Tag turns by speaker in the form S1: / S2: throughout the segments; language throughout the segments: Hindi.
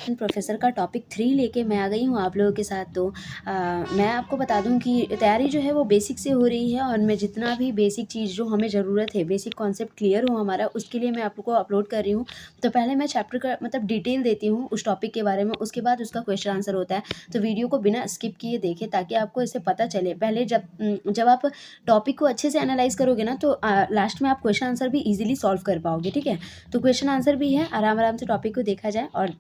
S1: प्रोफेसर का टॉपिक 3 लेके मैं आ गई हूँ आप लोगों के साथ। तो मैं आपको बता दूँ कि तैयारी जो है वो बेसिक से हो रही है, और मैं जितना भी बेसिक चीज़ जो हमें ज़रूरत है, बेसिक कॉन्सेप्ट क्लियर हो हमारा, उसके लिए मैं आप लोग को अपलोड कर रही हूँ। तो पहले मैं चैप्टर का मतलब डिटेल देती हूँ उस टॉपिक के बारे में, उसके बाद उसका क्वेश्चन आंसर होता है। तो वीडियो को बिना स्किप किए देखें ताकि आपको इससे पता चले। पहले जब आप टॉपिक को अच्छे से एनालाइज करोगे ना, तो लास्ट में आप क्वेश्चन आंसर भी ईजिली सॉल्व कर पाओगे। ठीक है, तो क्वेश्चन आंसर भी है, आराम आराम से टॉपिक को देखा जाए। और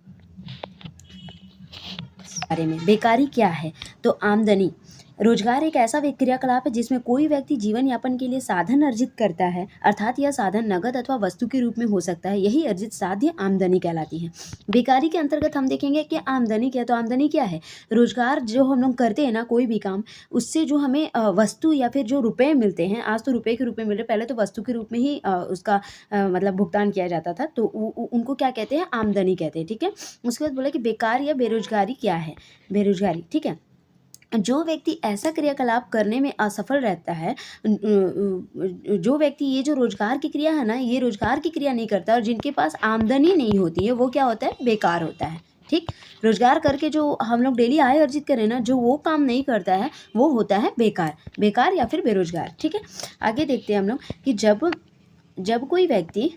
S1: बारे में बेकारी क्या है? तो आमदनी, रोजगार एक ऐसा क्रियाकलाप है जिसमें कोई व्यक्ति जीवन यापन के लिए साधन अर्जित करता है, अर्थात यह साधन नगद अथवा वस्तु के रूप में हो सकता है। यही अर्जित साध्य आमदनी कहलाती है। बेकारी के अंतर्गत हम देखेंगे कि आमदनी क्या है। तो आमदनी क्या है? रोजगार जो हम लोग करते हैं ना, कोई भी काम, उससे जो हमें वस्तु या फिर जो रुपए मिलते हैं, आज तो रुपए के रूप में मिल रहे, पहले तो वस्तु के रूप में ही उसका मतलब भुगतान किया जाता था। तो उनको क्या कहते हैं? आमदनी कहते हैं। ठीक है, उसके बाद बोला कि बेकार या बेरोजगारी क्या है? बेरोजगारी, ठीक है, जो व्यक्ति ऐसा क्रियाकलाप करने में असफल रहता है, जो व्यक्ति ये जो रोजगार की क्रिया है ना, ये रोजगार की क्रिया नहीं करता और जिनके पास आमदनी नहीं होती है, वो क्या होता है? बेकार होता है। ठीक, रोजगार करके जो हम लोग डेली आय अर्जित करें ना, जो वो काम नहीं करता है, वो होता है बेकार। बेकार या फिर बेरोजगार। ठीक है, आगे देखते हैं हम लोग कि जब कोई व्यक्ति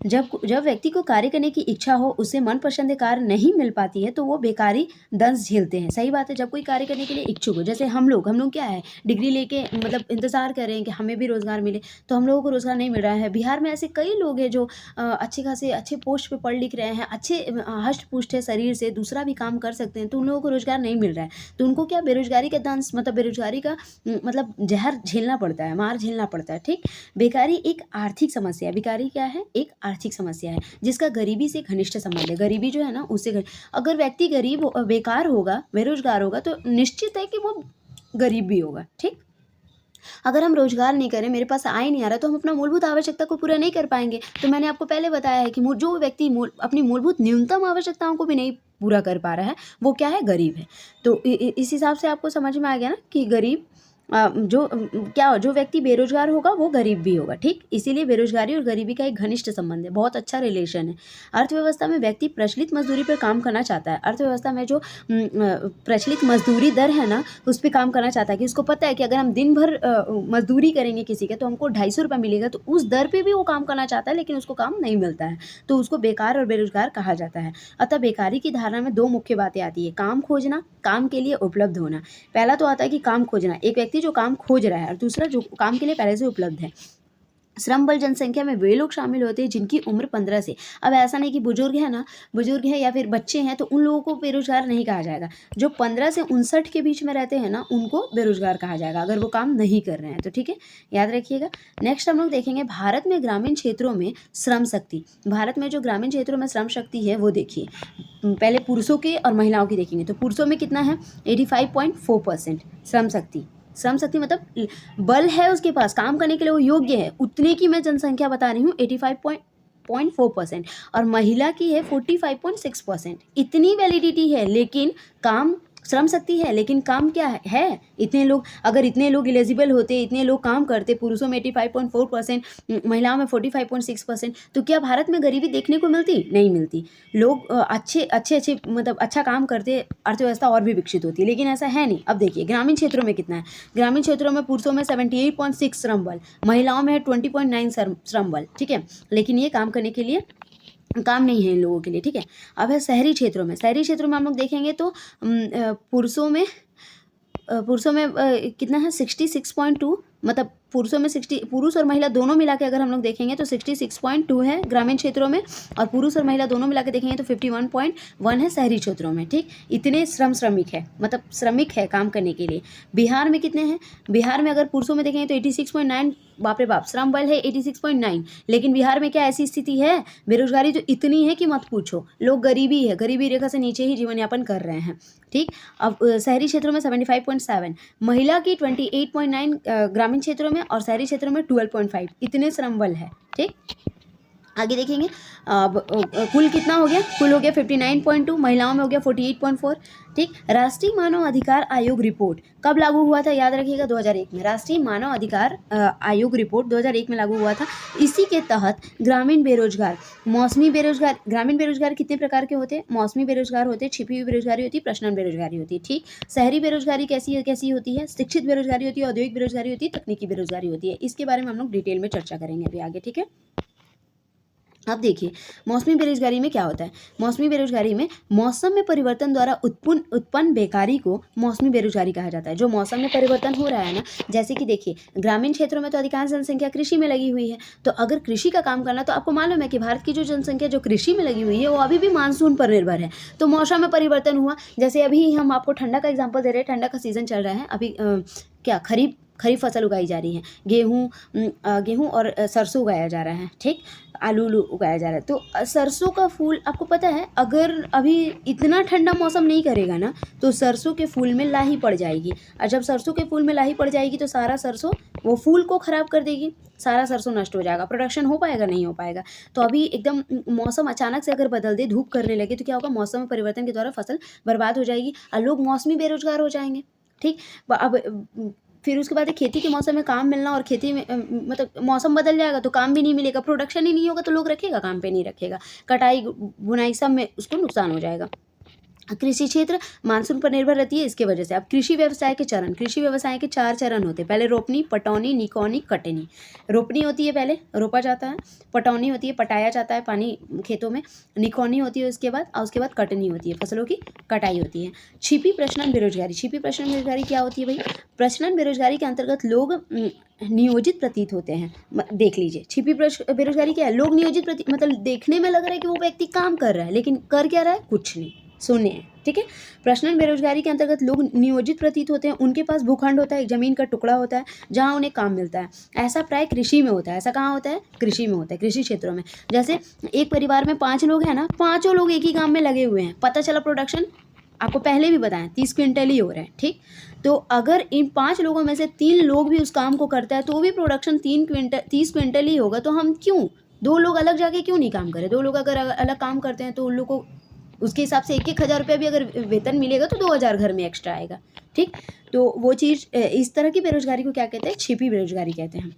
S1: जब व्यक्ति को कार्य करने की इच्छा हो, उसे मनपसंद कार्य नहीं मिल पाती है, तो वो बेकारी दंश झेलते हैं। सही बात है, जब कोई कार्य करने के लिए इच्छुक हो, जैसे हम लोग क्या है, डिग्री लेके मतलब इंतजार कर रहे हैं कि हमें भी रोजगार मिले, तो हम लोगों को रोजगार नहीं मिल रहा है। बिहार में ऐसे कई लोग हैं जो अच्छे खासे अच्छे पोस्ट पे पढ़ लिख रहे हैं, अच्छे हष्ट पुष्ट है शरीर से, दूसरा भी काम कर सकते हैं, तो उन लोगों को रोजगार नहीं मिल रहा है। तो उनको क्या, बेरोजगारी का दंश मतलब बेरोजगारी का मतलब जहर झेलना पड़ता है, मार झेलना पड़ता है। ठीक, बेकारी एक आर्थिक समस्या है। बेकारी क्या है? एक आर्थिक समस्या है जिसका गरीबी से घनिष्ठ संबंध है। गरीबी जो है ना, उससे अगर व्यक्ति बेकार होगा, बेरोजगार होगा, तो निश्चित है कि वो गरीब भी होगा। ठीक, अगर हम रोजगार नहीं करें, मेरे पास आय नहीं आ रहा, तो हम अपना मूलभूत आवश्यकता को पूरा नहीं कर पाएंगे। तो मैंने आपको पहले बताया है कि जो व्यक्ति अपनी मूलभूत न्यूनतम आवश्यकताओं को भी नहीं पूरा कर पा रहा है, वो क्या है? गरीब है। तो इस हिसाब से आपको समझ में आ गया ना कि गरीब जो व्यक्ति बेरोजगार होगा वो गरीब भी होगा। ठीक, इसीलिए बेरोजगारी और गरीबी का एक घनिष्ठ संबंध है, बहुत अच्छा रिलेशन है। अर्थव्यवस्था में व्यक्ति प्रचलित मजदूरी पर काम करना चाहता है। अर्थव्यवस्था में जो प्रचलित मजदूरी दर है ना, उस पर काम करना चाहता है कि उसको पता है कि अगर हम दिन भर मजदूरी करेंगे किसी का, तो हमको 250 रुपये मिलेगा, तो उस दर पे भी वो काम करना चाहता है, लेकिन उसको काम नहीं मिलता है, तो उसको बेकार और बेरोजगार कहा जाता है। अतः बेकारी की धारणा में दो मुख्य बातें आती है: काम खोजना, काम के लिए उपलब्ध होना। पहला तो आता है कि काम खोजना, एक व्यक्ति जो काम खोज रहा है, और दूसरा जो काम के लिए पहले से उपलब्ध है। श्रम बल जनसंख्या में वे लोग शामिल होते हैं जिनकी उम्र 15 से, अब ऐसा नहीं कि बुजुर्ग है ना, बुजुर्ग है या फिर बच्चे हैं, तो उन लोगों को बेरोजगार नहीं कहा जाएगा। जो 15 से 59 के बीच में रहते हैं ना, उनको बेरोजगार कहा जाएगा, अगर वो काम नहीं कर रहे हैं तो। ठीक है, याद रखिएगा। नेक्स्ट हम लोग देखेंगे भारत में ग्रामीण क्षेत्रों में श्रम शक्ति। भारत में जो ग्रामीण क्षेत्रों में श्रम शक्ति है वो देखिए, पहले पुरुषों के और महिलाओं की देखेंगे। तो पुरुषों में कितना है? 85.4% श्रम शक्ति। श्रम शक्ति मतलब बल है उसके पास, काम करने के लिए वो योग्य है, उतने की मैं जनसंख्या बता रही हूँ, 85.4%। और महिला की है 45.6%। इतनी वैलिडिटी है, लेकिन काम, श्रम शक्ति है लेकिन काम क्या है? इतने लोग, अगर इतने लोग एलिजिबल होते, इतने लोग काम करते, पुरुषों में 85.4%, महिलाओं में 45.6%, तो क्या भारत में गरीबी देखने को मिलती? नहीं मिलती। लोग अच्छे मतलब अच्छा काम करते, अर्थव्यवस्था और भी विकसित होती, लेकिन ऐसा है नहीं। अब देखिए ग्रामीण क्षेत्रों में कितना है। ग्रामीण क्षेत्रों में पुरुषों में 78.6 श्रम बल, महिलाओं में 20.9 श्रम बल। ठीक है, लेकिन ये काम करने के लिए काम नहीं है इन लोगों के लिए। ठीक है, अब है शहरी क्षेत्रों में। शहरी क्षेत्रों में हम लोग देखेंगे तो पुरुषों में कितना है? 66.2, मतलब पुरुषों में 60, पुरुष और महिला दोनों मिला के अगर हम लोग देखेंगे तो 66.2 है ग्रामीण क्षेत्रों में, और पुरुष और महिला दोनों मिला के देखेंगे तो 51.1 है शहरी क्षेत्रों में। ठीक, इतने श्रमिक है, मतलब श्रमिक है काम करने के लिए। बिहार में कितने हैं? बिहार में अगर पुरुषों में देखेंगे तो 86.9, बाप रे बाप, श्रम बल है 86.9, लेकिन बिहार में क्या ऐसी स्थिति है? बेरोजगारी तो इतनी है कि मत पूछो, लोग गरीबी है, गरीबी रेखा से नीचे ही जीवन यापन कर रहे हैं। ठीक, अब शहरी क्षेत्रों में 75.7, महिला की 28.9 ग्रामीण क्षेत्रों में, और शहरी क्षेत्रों में 12.5, इतने श्रम बल है। ठीक, आगे देखेंगे। कुल कितना हो गया, कुल हो गया 59.2, महिलाओं में हो गया 48.4। ठीक। राष्ट्रीय मानव अधिकार आयोग रिपोर्ट कब लागू हुआ था, याद रखिएगा 2001 में। राष्ट्रीय मानव अधिकार आयोग रिपोर्ट 2001 में लागू हुआ था। इसी के तहत ग्रामीण बेरोजगार, मौसमी बेरोजगार, ग्रामीण बेरोजगार कितने प्रकार के होते हैं, मौसमी बेरोजगार होते हैं, छिपी हुई बेरोजगारी होती है, प्रश्नन बेरोजगारी होती है। ठीक। शहरी बेरोजगारी कैसी कैसी होती है, शिक्षित बेरोजगारी होती है, औद्योगिक बेरोजगारी होती है, तकनीकी बेरोजगारी होती है। इसके बारे में हम लोग डिटेल में चर्चा करेंगे अभी आगे। ठीक है। अब देखिए मौसमी बेरोजगारी में क्या होता है। मौसमी बेरोजगारी में मौसम में परिवर्तन द्वारा उत्पन्न बेकारी को मौसमी बेरोजगारी कहा जाता है। जो मौसम में परिवर्तन हो रहा है ना, जैसे कि देखिए ग्रामीण क्षेत्रों में तो अधिकांश जनसंख्या कृषि में लगी हुई है, तो अगर कृषि का काम करना, तो आपको मालूम है कि भारत की जो जनसंख्या जो कृषि में लगी हुई है वो अभी भी मानसून पर निर्भर है। तो मौसम में परिवर्तन हुआ, जैसे अभी हम आपको ठंडा का एग्जाम्पल दे रहे हैं, ठंडा का सीजन चल रहा है अभी। क्या खरीफ फसल उगाई जा रही है, गेहूँ और सरसों उगाया जा रहा है। ठीक। आलू उगाया जा रहा है। तो सरसों का फूल आपको पता है, अगर अभी इतना ठंडा मौसम नहीं करेगा ना, तो सरसों के फूल में लाही पड़ जाएगी, और जब सरसों के फूल में लाही पड़ जाएगी तो सारा सरसों वो फूल को खराब कर देगी, सारा सरसों नष्ट हो जाएगा, प्रोडक्शन हो पाएगा, नहीं हो पाएगा। तो अभी एकदम मौसम अचानक से अगर बदल दे, धूप करने लगे, तो क्या होगा, मौसम में परिवर्तन के द्वारा फसल बर्बाद हो जाएगी और लोग मौसमी बेरोजगार हो जाएंगे। ठीक। अब फिर उसके बाद खेती के मौसम में काम मिलना, और खेती में मतलब मौसम बदल जाएगा तो काम भी नहीं मिलेगा, प्रोडक्शन ही नहीं होगा, तो लोग रखेगा, काम पे नहीं रखेगा, कटाई बुनाई सब में उसको नुकसान हो जाएगा। कृषि क्षेत्र मानसून पर निर्भर रहती है, इसके वजह से। अब कृषि व्यवसाय के चरण, कृषि व्यवसाय के 4 चरण होते हैं। पहले रोपनी, पटौनी, निकौनी, कटनी। रोपनी होती है, पहले रोपा जाता है। पटौनी होती है, पटाया जाता है पानी खेतों में। निकौनी होती है उसके बाद, और उसके बाद कटनी होती है, फसलों की कटाई होती है। छिपी प्रश्नन बेरोजगारी, छिपी प्रश्नन बेरोजगारी क्या होती है भाई। प्रश्नन बेरोजगारी के अंतर्गत लोग नियोजित प्रतीत होते हैं। देख लीजिए, छिपी बेरोजगारी क्या है, लोग नियोजित मतलब देखने में लग रहा है कि वो व्यक्ति काम कर रहा है, लेकिन कर क्या रहा है, कुछ नहीं, शून्य है। ठीक है। प्रश्नन बेरोजगारी के अंतर्गत लोग नियोजित प्रतीत होते हैं, उनके पास भूखंड होता है, एक जमीन का टुकड़ा होता है जहां उन्हें काम मिलता है। ऐसा प्राय कृषि में होता है। ऐसा कहाँ होता है, कृषि में होता है, कृषि क्षेत्रों में। जैसे एक परिवार में 5 लोग हैं ना, 5 लोग एक ही काम में लगे हुए हैं, पता चला प्रोडक्शन आपको पहले भी बताया 30 क्विंटल ही हो रहा है। ठीक। तो अगर इन 5 लोगों में से 3 लोग भी उस काम को करता है, तो भी प्रोडक्शन 30 क्विंटल ही होगा। तो हम क्यों 2 लोग अलग जाके क्यों नहीं काम करें। 2 लोग अगर अलग काम करते हैं तो उन लोग को उसके हिसाब से 1,000 रुपया भी अगर वेतन मिलेगा तो 2,000 घर में एक्स्ट्रा आएगा। ठीक। तो वो चीज़ इस तरह की बेरोजगारी को क्या कहते हैं, छिपी बेरोजगारी कहते हैं।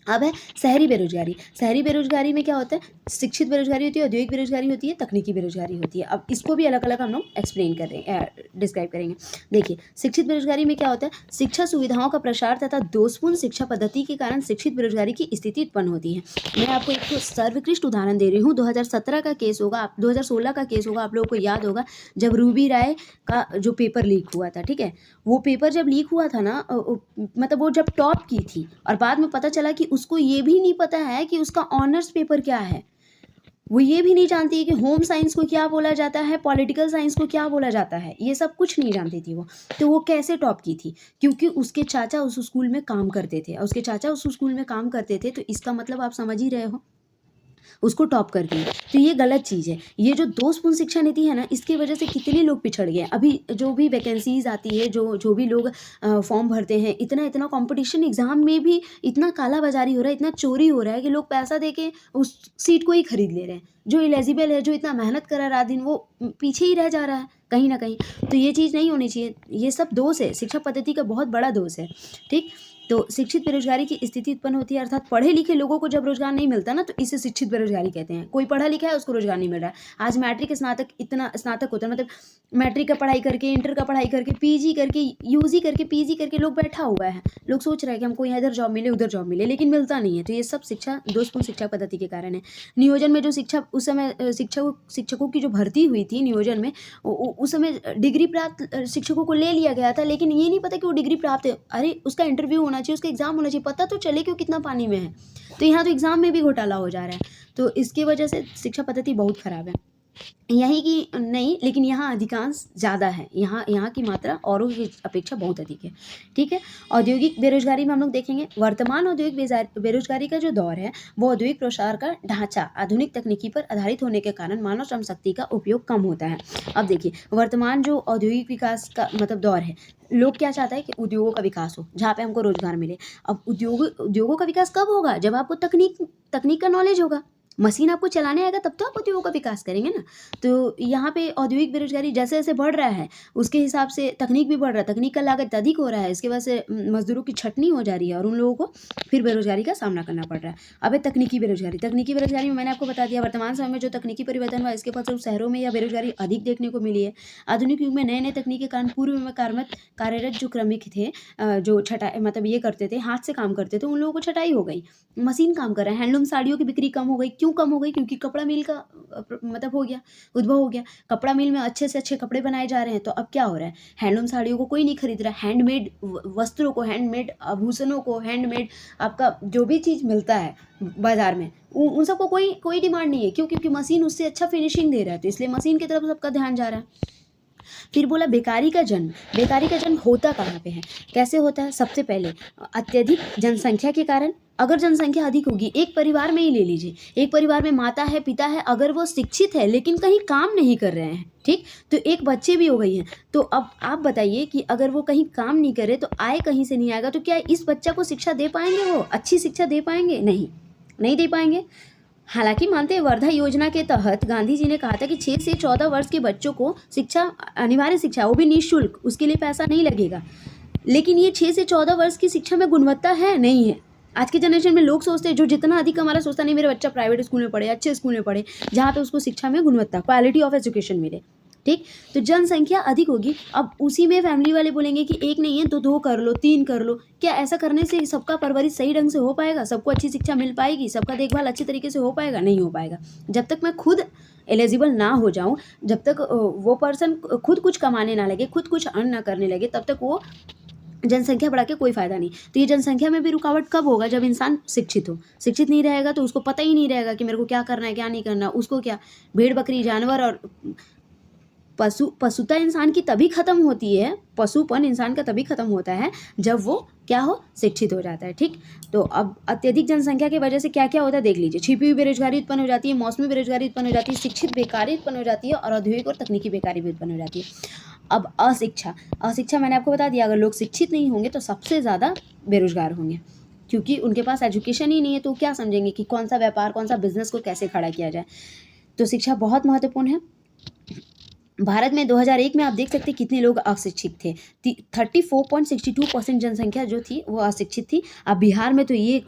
S1: अब है शहरी बेरोजगारी। शहरी बेरोजगारी में क्या होता है, शिक्षित बेरोजगारी होती है, औद्योगिक बेरोजगारी होती है, तकनीकी बेरोजगारी होती है। अब इसको भी अलग अलग हम लोग एक्सप्लेन कर रहे हैं, डिस्क्राइब करेंगे। देखिए शिक्षित बेरोजगारी में क्या होता है, शिक्षा सुविधाओं का प्रसार तथा दोषपूर्ण शिक्षा पद्धति के कारण शिक्षित बेरोजगारी की स्थिति उत्पन्न होती है। मैं आपको एक तो सर्वोत्कृष्ट उदाहरण दे रही हूँ। 2017 का केस होगा, 2016 का केस होगा, आप लोगों को याद होगा, जब रूबी राय का जो पेपर लीक हुआ था। ठीक है। वो पेपर जब लीक हुआ था ना, मतलब वो जब टॉप की थी, और बाद में पता चला कि उसको ये भी नहीं पता है कि उसका ऑनर्स पेपर क्या है। वो ये भी नहीं जानती है कि होम साइंस को क्या बोला जाता है, पॉलिटिकल साइंस को क्या बोला जाता है, ये सब कुछ नहीं जानती थी वो। तो वो कैसे टॉप की थी, क्योंकि उसके चाचा उस स्कूल में काम करते थे, और उसके चाचा उस स्कूल में काम करते थे, तो इसका मतलब आप समझ ही रहे हो, उसको टॉप कर दिया। तो ये गलत चीज़ है। ये जो दोषपूर्ण शिक्षा नीति है ना, इसकी वजह से कितने लोग पिछड़ गए। अभी जो भी वैकेंसीज आती है, जो भी लोग फॉर्म भरते हैं, इतना कंपटीशन, एग्जाम में भी इतना काला बाजारी हो रहा है, इतना चोरी हो रहा है कि लोग पैसा दे के उस सीट को ही खरीद ले रहे हैं। जो एलिजिबल है, जो इतना मेहनत कर रहा है रात दिन, वो पीछे ही रह जा रहा है कहीं ना कहीं। तो ये चीज़ नहीं होनी चाहिए। ये सब दोष है, शिक्षा पद्धति का बहुत बड़ा दोष है। ठीक। तो शिक्षित बेरोजगारी की स्थिति उत्पन्न होती है, अर्थात पढ़े लिखे लोगों को जब रोजगार नहीं मिलता ना, तो इसे शिक्षित बेरोजगारी कहते हैं। कोई पढ़ा लिखा है, उसको रोजगार नहीं मिल रहा है। आज मैट्रिक स्नातक, इतना स्नातक होता है, मतलब मैट्रिक का पढ़ाई करके, इंटर का पढ़ाई करके, पीजी करके, यूजी करके, पीजी करके लोग बैठा हुआ है। लोग सोच रहे हैं कि हमको यहाँ इधर जॉब मिले, उधर जॉब मिले, लेकिन मिलता नहीं है। तो ये सब शिक्षा दोषपूर्ण शिक्षा पद्धति के कारण है। नियोजन में जो शिक्षा उस समय शिक्षकों की जो भर्ती हुई थी नियोजन में, उस समय डिग्री प्राप्त शिक्षकों को ले लिया गया था, लेकिन ये नहीं पता कि वो डिग्री प्राप्त है। अरे उसका इंटरव्यू होना चाहिए, उसका एग्जाम होना चाहिए, पता तो चले कि वो कितना पानी में है। तो यहाँ तो एग्जाम में भी घोटाला हो जा रहा है। तो इसकी वजह से शिक्षा पद्धति बहुत खराब है। यहीं की नहीं, लेकिन यहाँ अधिकांश ज़्यादा है। यहाँ की मात्रा औरों की अपेक्षा बहुत अधिक है। ठीक है। औद्योगिक बेरोजगारी में हम लोग देखेंगे, वर्तमान औद्योगिक बेरोजगारी का जो दौर है, वो औद्योगिक प्रसार का ढांचा आधुनिक तकनीकी पर आधारित होने के कारण मानव श्रम शक्ति का उपयोग कम होता है। अब देखिए, वर्तमान जो औद्योगिक विकास का मतलब दौर है, लोग क्या चाहता है कि उद्योगों का विकास हो, जहाँ पे हमको रोजगार मिले। अब उद्योगों का विकास कब होगा, जब आपको तकनीक का नॉलेज होगा। मशीन आपको चलाने आएगा तब तो आप उद्योगों का विकास करेंगे ना। तो यहाँ पे औद्योगिक बेरोजगारी जैसे-जैसे बढ़ रहा है, उसके हिसाब से तकनीक भी बढ़ रहा है, तकनीक का लागत अधिक हो रहा है, इसकी वजह से मज़दूरों की छँटनी हो जा रही है और उन लोगों को फिर बेरोजगारी का सामना करना पड़ रहा है। अब है तकनीकी बेरोजगारी में मैंने आपको बता दिया वर्तमान समय में जो तकनीकी परिवर्तन हुआ इसके फलस्वरूप शहरों में यह बेरोजगारी अधिक देखने को मिली है। आधुनिक युग में नए-नए तकनीक के कारण पूर्व में कार्यरत जो श्रमिक थे जो छँटाई मतलब ये करते थे, हाथ से काम करते थे, उन लोगों को छँटाई हो गई। मशीन काम कर रहा है, हैंडलूम साड़ियों की बिक्री कम हो गई। क्यों कम हो गई? क्योंकि कपड़ा मिल का मतलब हो गया, उद्भव हो गया। कपड़ा मिल में अच्छे से अच्छे कपड़े बनाए जा रहे हैं, तो अब क्या हो रहा है? हैंडलूम साड़ियों को कोई नहीं खरीद रहा। हैंडमेड वस्त्रों को, हैंडमेड आभूषणों को, हैंडमेड आपका जो भी चीज़ मिलता है बाज़ार में, उ उन सबको कोई कोई डिमांड नहीं है। क्यों? क्योंकि मशीन उससे अच्छा फिनिशिंग दे रहा है, तो इसलिए मशीन की तरफ सबका ध्यान जा रहा है। फिर बोला बेकारी का जन्म। बेकारी का जन्म होता कहाँ पे है? कैसे होता है? सबसे पहले अत्यधिक जनसंख्या के कारण। अगर जनसंख्या अधिक होगी, एक परिवार में ही ले लीजिए, एक परिवार में माता है, पिता है, अगर वो शिक्षित है लेकिन कहीं काम नहीं कर रहे हैं, ठीक? तो एक बच्चे भी हो गई हैं। तो अब आप बताइए कि अगर वो कहीं काम नहीं करे तो आय कहीं से नहीं आएगा, तो क्या इस बच्चा को शिक्षा दे पाएँगे वो? अच्छी शिक्षा दे पाएँगे? नहीं, नहीं दे पाएँगे। हालांकि मानते हैं वर्धा योजना के तहत गांधी जी ने कहा था कि 6 से 14 वर्ष के बच्चों को शिक्षा अनिवार्य शिक्षा, वो भी निःशुल्क, उसके लिए पैसा नहीं लगेगा। लेकिन ये 6 से 14 वर्ष की शिक्षा में गुणवत्ता है? नहीं है। आज के जनरेशन में लोग सोचते हैं, जो जितना अधिक हमारा सोचता नहीं मेरा बच्चा प्राइवेट स्कूल में पढ़े, अच्छे स्कूल में पढ़े, जहाँ पे उसको शिक्षा में गुणवत्ता, क्वालिटी ऑफ एजुकेशन मिले, ठीक? तो जनसंख्या अधिक होगी, अब उसी में फैमिली वाले बोलेंगे कि एक नहीं है तो 2 कर लो, 3 कर लो। क्या ऐसा करने से सबका परवरिश सही ढंग से हो पाएगा? सबको अच्छी शिक्षा मिल पाएगी? सबका देखभाल अच्छे तरीके से हो पाएगा? नहीं हो पाएगा। जब तक मैं खुद एलिजिबल ना हो जाऊँ, जब तक वो पर्सन खुद कुछ कमाने ना लगे, खुद कुछ अर्न ना करने लगे, तब तक वो जनसंख्या बढ़ा के कोई फ़ायदा नहीं। तो ये जनसंख्या में भी रुकावट कब होगा? जब इंसान शिक्षित हो। शिक्षित नहीं रहेगा तो उसको पता ही नहीं रहेगा कि मेरे को क्या करना है, क्या नहीं करना। उसको क्या भेड़-बकरी, जानवर और पशुता इंसान की तभी खत्म होती है, पशुपन इंसान का तभी खत्म होता है जब वो क्या हो? शिक्षित हो जाता है, ठीक? तो अब अत्यधिक जनसंख्या की वजह से क्या-क्या होता है देख लीजिए। छिपी हुई बेरोजगारी उत्पन्न हो जाती है, मौसमी बेरोजगारी उत्पन्न हो जाती है, शिक्षित बेकारी उत्पन्न हो जाती है और औद्योगिक और तकनीकी बेकारी भी उत्पन्न हो जाती है। अब अशिक्षा मैंने आपको बता दिया, अगर लोग शिक्षित नहीं होंगे तो सबसे ज़्यादा बेरोजगार होंगे, क्योंकि उनके पास एजुकेशन ही नहीं है, तो क्या समझेंगे कि कौन सा व्यापार, कौन सा बिज़नेस को कैसे खड़ा किया जाए। तो शिक्षा बहुत महत्वपूर्ण है। भारत में 2001 में आप देख सकते हैं कितने लोग अशिक्षित थे। 34.62% जनसंख्या जो थी वो अशिक्षित थी। अब बिहार में तो ये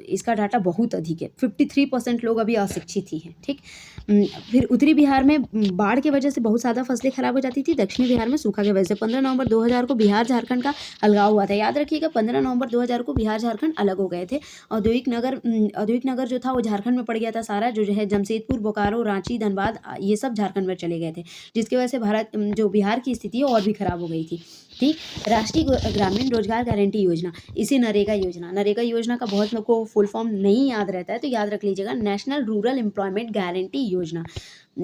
S1: इसका डाटा बहुत अधिक है, 53% लोग अभी अशिक्षित ही हैं, ठीक? फिर उत्तरी बिहार में बाढ़ की वजह से बहुत ज़्यादा फसलें खराब हो जाती थी। दक्षिणी बिहार में सूखा की वजह से 15 नवंबर 2000 को बिहार झारखंड का अलगाव हुआ था। याद रखिएगा, 15 नवंबर 2000 को बिहार झारखंड अलग हो गए थे। औद्योगिक नगर जो था वो झारखंड में पड़ गया था सारा, जो है जमशेदपुर, बोकारो, रांची, धनबाद, ये सब झारखंड में चले गए थे, जिसकी वजह से जो बिहार की स्थिति है और भी खराब हो गई थी, ठीक? राष्ट्रीय ग्रामीण रोजगार गारंटी योजना, इसे नरेगा योजना का बहुत लोग को फुल फॉर्म नहीं याद रहता है, तो याद रख लीजिएगा, नेशनल रूरल एम्प्लॉयमेंट गारंटी योजना।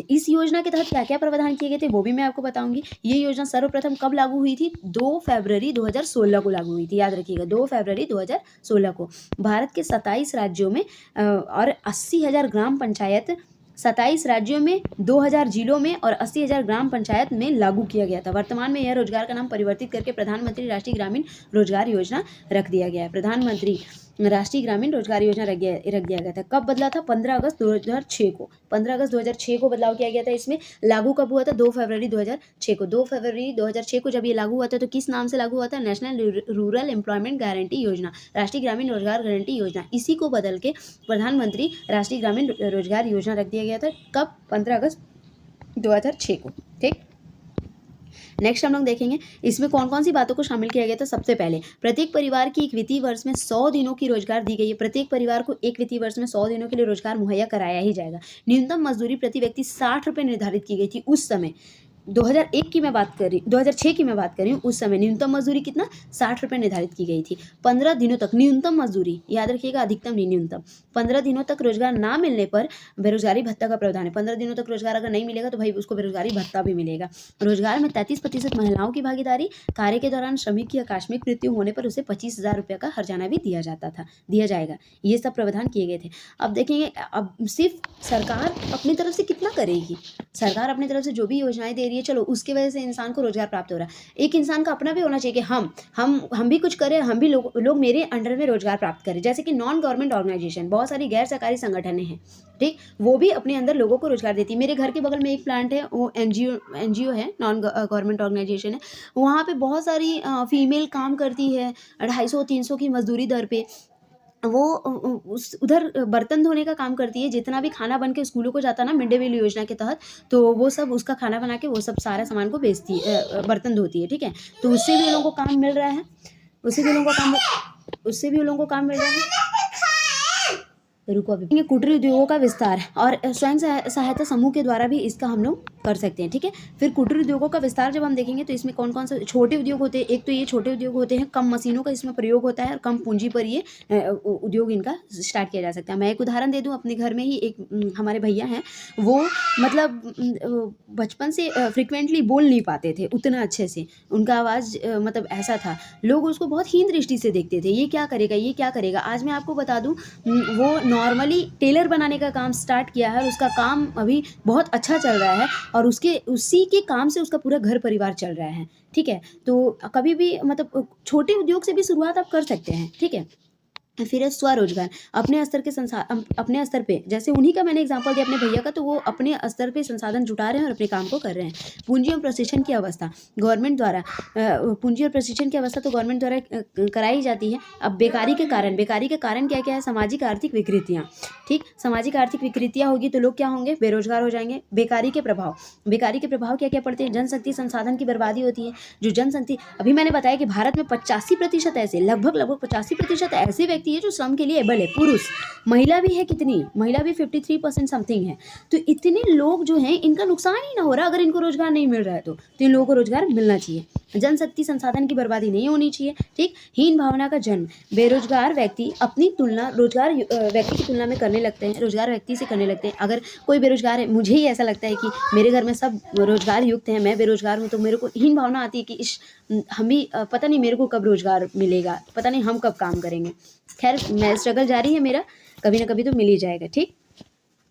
S1: इस योजना के तहत क्या-क्या प्रावधान किए गए थे वो भी मैं आपको बताऊंगी। ये योजना सर्वप्रथम कब लागू हुई थी? 2 फरवरी 2016 को लागू हुई थी, याद रखिएगा, 2 फरवरी 2016 को। भारत के 27 राज्यों में और 80,000 ग्राम पंचायत, 27 राज्यों में, 2000 जिलों में और 80,000 ग्राम पंचायत में लागू किया गया था। वर्तमान में यह रोजगार का नाम परिवर्तित करके प्रधानमंत्री राष्ट्रीय ग्रामीण रोजगार योजना रख दिया गया है। प्रधानमंत्री राष्ट्रीय ग्रामीण रोजगार योजना रख दिया गया था। कब बदला था? 15 अगस्त 2006 को। 15 अगस्त 2006 को बदलाव किया गया था इसमें। लागू कब हुआ था? 2 फरवरी 2006 को। 2 फरवरी 2006 को जब ये लागू हुआ था तो किस नाम से लागू हुआ था? नेशनल रूरल एम्प्लॉयमेंट गारंटी योजना, राष्ट्रीय ग्रामीण रोजगार गारंटी योजना। इसी को बदल के प्रधानमंत्री राष्ट्रीय ग्रामीण रोजगार योजना रख दिया गया था। कब? 15 अगस्त 2006 को, ठीक? नेक्स्ट हम लोग देखेंगे इसमें कौन कौन सी बातों को शामिल किया गया था। सबसे पहले प्रत्येक परिवार की एक वित्तीय वर्ष में 100 दिनों की रोजगार दी गई है। प्रत्येक परिवार को एक वित्तीय वर्ष में 100 दिनों के लिए रोजगार मुहैया कराया ही जाएगा। न्यूनतम मजदूरी प्रति व्यक्ति 60 रुपये निर्धारित की गई थी उस समय। 2006 की मैं बात कर रही हूँ। उस समय न्यूनतम मजदूरी कितना? 60 रुपये निर्धारित की गई थी। 15 दिनों तक न्यूनतम मजदूरी, याद रखिएगा, अधिकतम नहीं न्यूनतम। 15 दिनों तक रोजगार ना मिलने पर बेरोजगारी भत्ता का प्रावधान है। 15 दिनों तक रोजगार अगर नहीं मिलेगा तो भाई उसको बेरोजगारी भत्ता भी मिलेगा। रोजगार में 33% महिलाओं की भागीदारी। कार्य के दौरान श्रमिक की आकस्मिक मृत्यु होने पर उसे 25,000 रुपये का हर्जाना भी दिया जाएगा। ये सब प्रावधान किए गए थे। अब देखेंगे, अब सिर्फ सरकार अपनी तरफ से कितना करेगी। सरकार अपनी तरफ से जो भी योजनाएं दे रही है है, चलो उसकी वजह से इंसान को रोज़गार प्राप्त हो रहा है। एक इंसान का अपना भी होना चाहिए कि हम भी कुछ करें, हम भी लोग मेरे अंडर में रोज़गार प्राप्त करें। जैसे कि नॉन गवर्नमेंट ऑर्गेनाइजेशन, बहुत सारी गैर सरकारी संगठनें हैं, ठीक? वो भी अपने अंदर लोगों को रोज़गार देती है। मेरे घर के बगल में एक प्लांट है, वो एनजीओ है, नॉन गवर्नमेंट ऑर्गेनाइजेशन है। वहाँ पे बहुत सारी फीमेल काम करती है 250-300 की मज़दूरी दर पे। वो उस उधर बर्तन धोने का काम करती है। जितना भी खाना बन के स्कूलों को जाता है ना मिड डे मील योजना के तहत, तो वो सब उसका खाना बना के वो सब सारा सामान को बेचती है, बर्तन धोती है, ठीक है? तो उससे भी उन लोगों को काम मिल रहा है, उससे भी उन लोगों को काम मिल रहा है। रुको अभी। ये कुटीर उद्योगों का विस्तार और स्वयं सहायता समूह के द्वारा भी इसका हम लोग कर सकते हैं, ठीक है? फिर कुटीर उद्योगों का विस्तार जब हम देखेंगे तो इसमें कौन कौन से छोटे उद्योग होते हैं। एक तो ये छोटे उद्योग होते हैं, कम मशीनों का इसमें प्रयोग होता है और कम पूंजी पर ये उद्योग इनका स्टार्ट किया जा सकता है। मैं एक उदाहरण दे दूँ, अपने घर में ही एक हमारे भैया हैं, वो मतलब बचपन से फ्रिक्वेंटली बोल नहीं पाते थे उतना अच्छे से, उनका आवाज़ मतलब ऐसा था, लोग उसको बहुत हीन दृष्टि से देखते थे, ये क्या करेगा, ये क्या करेगा। आज मैं आपको बता दूँ, वो नॉर्मली टेलर बनाने का काम स्टार्ट किया है और उसका काम अभी बहुत अच्छा चल रहा है और उसी के काम से उसका पूरा घर परिवार चल रहा है, ठीक है? तो कभी भी मतलब छोटे उद्योग से भी शुरुआत आप कर सकते हैं, ठीक है? फिर है स्वरोजगार। अपने स्तर पे, जैसे उन्हीं का मैंने एग्जांपल दिया अपने भैया का, तो वो अपने स्तर पे संसाधन जुटा रहे हैं और अपने काम को कर रहे हैं। पूंजी और प्रशिक्षण की अवस्था गवर्नमेंट द्वारा पूंजी और प्रशिक्षण की अवस्था तो गवर्नमेंट द्वारा कराई जाती है। अब बेकारी के कारण क्या क्या है? सामाजिक आर्थिक विकृतियाँ, ठीक? सामाजिक आर्थिक विकृतियाँ होगी तो लोग क्या होंगे? बेरोजगार हो जाएंगे। बेकारी के प्रभाव क्या क्या पड़ते हैं? जनशक्ति संसाधन की बर्बादी होती है। जो जनशक्ति, अभी मैंने बताया कि भारत में 85% ऐसे, लगभग 85% ऐसे व्यक्ति है जो श्रम के लिए एबल है, पुरुष। महिला भी है, कितनी महिला भी 53% समथिंग है। तो इतने लोग जो हैं, इनका नुकसान ही ना हो रहा अगर इनको रोजगार नहीं मिल रहा है, तो इन लोगों को रोजगार मिलना चाहिए। जनशक्ति संसाधन की बर्बादी नहीं होनी चाहिए, ठीक? हीन भावना का जन्म, बेरोजगार व्यक्ति अपनी तुलना रोजगार व्यक्ति की तुलना में करने लगते हैं, रोजगार व्यक्ति से करने लगते हैं। अगर कोई बेरोजगार है, मुझे ही ऐसा लगता है कि मेरे घर में सब रोजगार युक्त हैं, मैं बेरोजगार हूँ, तो मेरे को हीन भावना आती है कि हम भी पता नहीं मेरे को कब रोजगार मिलेगा, पता नहीं हम कब काम करेंगे। खैर, मैं स्ट्रगल जारी है मेरा, कभी ना कभी तो मिल ही जाएगा, ठीक?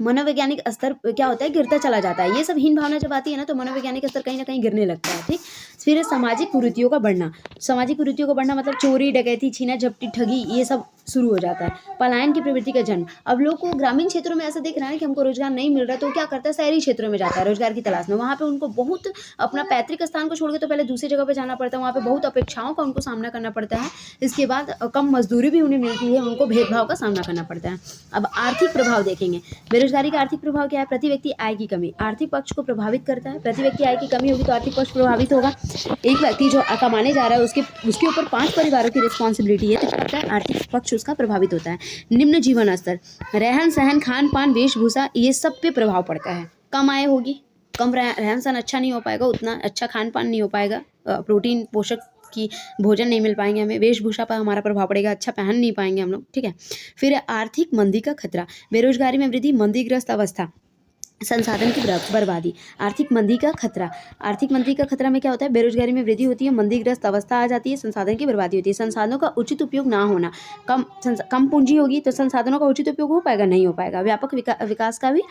S1: मनोवैज्ञानिक स्तर क्या होता है? गिरता चला जाता है। ये सब हीन भावना जब आती है ना, तो मनोवैज्ञानिक स्तर कहीं ना कहीं गिरने लगता है, ठीक? फिर सामाजिक कुरीतियों का बढ़ना मतलब चोरी, डकैती, छीना झपटी, ठगी, ये सब शुरू हो जाता है। पलायन की प्रवृत्ति का जन्म, अब लोग को ग्रामीण क्षेत्रों में ऐसा दिख रहा है कि हमको रोजगार नहीं मिल रहा, तो क्या करता है? शहरी क्षेत्रों में जाता है रोजगार की तलाश में। वहाँ पे उनको बहुत अपना पैतृक स्थान को छोड़ के तो पहले दूसरी जगह पे जाना पड़ता है, वहाँ पे बहुत अपेक्षाओं का उनको सामना करना पड़ता है। इसके बाद कम मजदूरी भी उन्हें मिलती है, उनको भेदभाव का सामना करना पड़ता है। अब आर्थिक प्रभाव देखेंगे, बेरोजगारी का आर्थिक प्रभाव क्या है? प्रति व्यक्ति आय की कमी आर्थिक पक्ष को प्रभावित करता है। प्रति व्यक्ति आय की कमी होगी तो आर्थिक पक्ष प्रभावित होगा। एक व्यक्ति जो कमाने जा रहा है, उसके ऊपर 5 परिवारों की रिस्पॉन्सिबिलिटी है, तो क्या होता है? आर्थिक पक्ष उसका प्रभावित होता है। निम्न जीवन स्तर, रहन सहन, खान पान, वेशभूषा, ये सब पे प्रभाव पड़ता है। कम आय होगी, कम रहन सहन अच्छा नहीं हो पाएगा, उतना अच्छा खान पान नहीं हो पाएगा, प्रोटीन पोषक की भोजन नहीं मिल पाएंगे हमें, वेशभूषा पर हमारा प्रभाव पड़ेगा, अच्छा पहन नहीं पाएंगे हम लोग, ठीक है? फिर आर्थिक मंदी का खतरा, बेरोजगारी में वृद्धि, मंदीग्रस्त अवस्था, संसाधन की बर्बादी। आर्थिक मंदी का खतरा में क्या होता है? बेरोजगारी में वृद्धि होती है, मंदीग्रस्त अवस्था आ जाती है, संसाधन की बर्बादी होती है। संसाधनों का उचित उपयोग ना होना, कम पूंजी होगी तो संसाधनों का उचित उपयोग हो पाएगा? नहीं हो पाएगा। व्यापक विकास का भी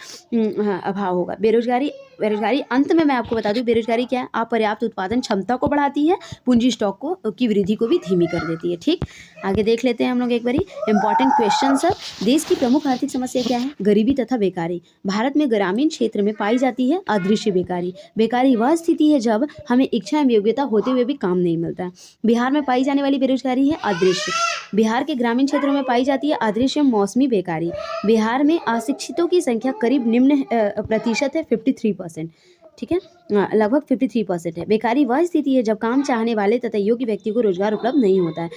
S1: अभाव होगा। बेरोजगारी अंत में मैं आपको बता दूं, बेरोजगारी क्या है? अपर्याप्त उत्पादन क्षमता को बढ़ाती है, पूंजी स्टॉक की वृद्धि को भी धीमी कर देती है, ठीक? आगे देख लेते हैं हम लोग एक बारी इंपॉर्टेंट क्वेश्चन सर। देश की प्रमुख आर्थिक समस्या क्या है? गरीबी तथा बेकारी। भारत में ग्रामीण क्षेत्र में पाई जाती है अदृश्य बेकारी। बेकारी वह स्थिति है जब हमें इच्छा एवं योग्यता होते हुए भी काम नहीं मिलता है। बिहार में पाई जाने वाली बेरोजगारी है अदृश्य। बिहार के ग्रामीण क्षेत्रों में पाई जाती है अदृश्य मौसमी बेकारी। बिहार में अशिक्षितों की संख्या करीब निम्न प्रतिशत है, 53%, ठीक है? लगभग 53% है। बेकारी वह स्थिति है जब काम चाहने वाले तथा योग्य व्यक्ति को रोजगार उपलब्ध नहीं होता है।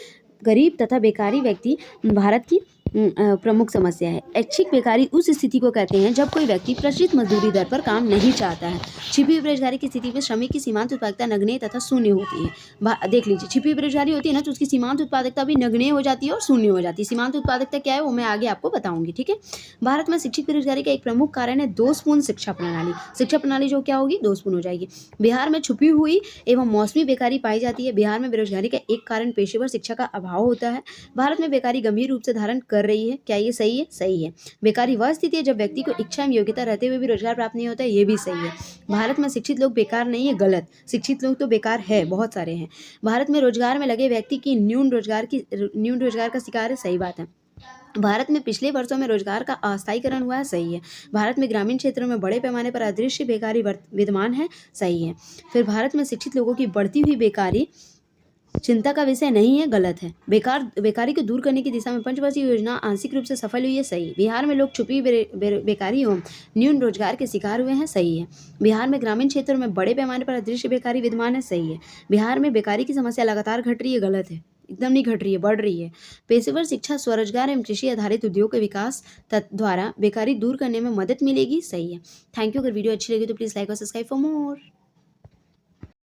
S1: गरीब तथा बेकारी व्यक्ति भारत की प्रमुख समस्या है। ऐच्छिक बेकारी उस स्थिति को कहते हैं जब कोई व्यक्ति प्रचलित मजदूरी दर पर काम नहीं चाहता है। छिपी हुई बेरोजगारी की स्थिति में श्रमिक की सीमांत उत्पादकता नगण्य तथा शून्य होती है। देख लीजिए, छिपी हुई बेरोजगारी होती है ना, तो उसकी सीमांत उत्पादकता भी नगण्य हो जाती है और शून्य हो जाती है। सीमांत उत्पादकता क्या है वो मैं आगे आपको बताऊंगी, ठीक है? भारत में शिक्षित बेरोजगारी का एक प्रमुख कारण है दोषपूर्ण शिक्षा प्रणाली। शिक्षा प्रणाली जो क्या होगी? दोषपूर्ण हो जाएगी। बिहार में छुपी हुई एवं मौसमी बेकारी पाई जाती है। बिहार में बेरोजगारी का एक कारण पेशेवर शिक्षा का अभाव होता है। भारत में बेकारी गंभीर रूप से धारण कर कर रही है। क्या ये सही है? सही है। बेकारी वह स्थिति है जब व्यक्ति को इच्छा एवं योग्यता रहते हुए भी रोजगार प्राप्त नहीं होता है, ये भी सही है। भारत में शिक्षित लोग बेकार नहीं है, गलत। शिक्षित लोग तो बेकार है, बहुत सारे हैं। भारत में रोजगार में लगे व्यक्ति की न्यून रोजगार का शिकार है, सही बात है। भारत में पिछले वर्षों में रोजगार का अस्थायीकरण हुआ है, सही है। भारत में ग्रामीण क्षेत्रों में बड़े पैमाने पर अदृश्य बेकारी विद्यमान है, सही है। फिर भारत में शिक्षित लोगों की बढ़ती हुई बेकारी चिंता का विषय नहीं है, गलत है। बेकारी को दूर करने की दिशा में पंचवर्षीय योजना आंशिक रूप से सफल हुई है, सही है। बिहार में लोग छुपी बेकारी एवं न्यून रोजगार के शिकार हुए हैं, सही है। बिहार में ग्रामीण क्षेत्रों में बड़े पैमाने पर अदृश्य बेकारी विद्यमान है, सही है। बिहार में बेकारी की समस्या लगातार घट रही है, गलत है। एकदम नहीं घट रही है, बढ़ रही है। पेशेवर शिक्षा, स्वरोजगार एवं कृषि आधारित उद्योग के विकास द्वारा बेकारी दूर करने में मदद मिलेगी, सही है। Thank you. अगर वीडियो अच्छी लगी तो प्लीज़ लाइक और सब्सक्राइब फॉर मोर।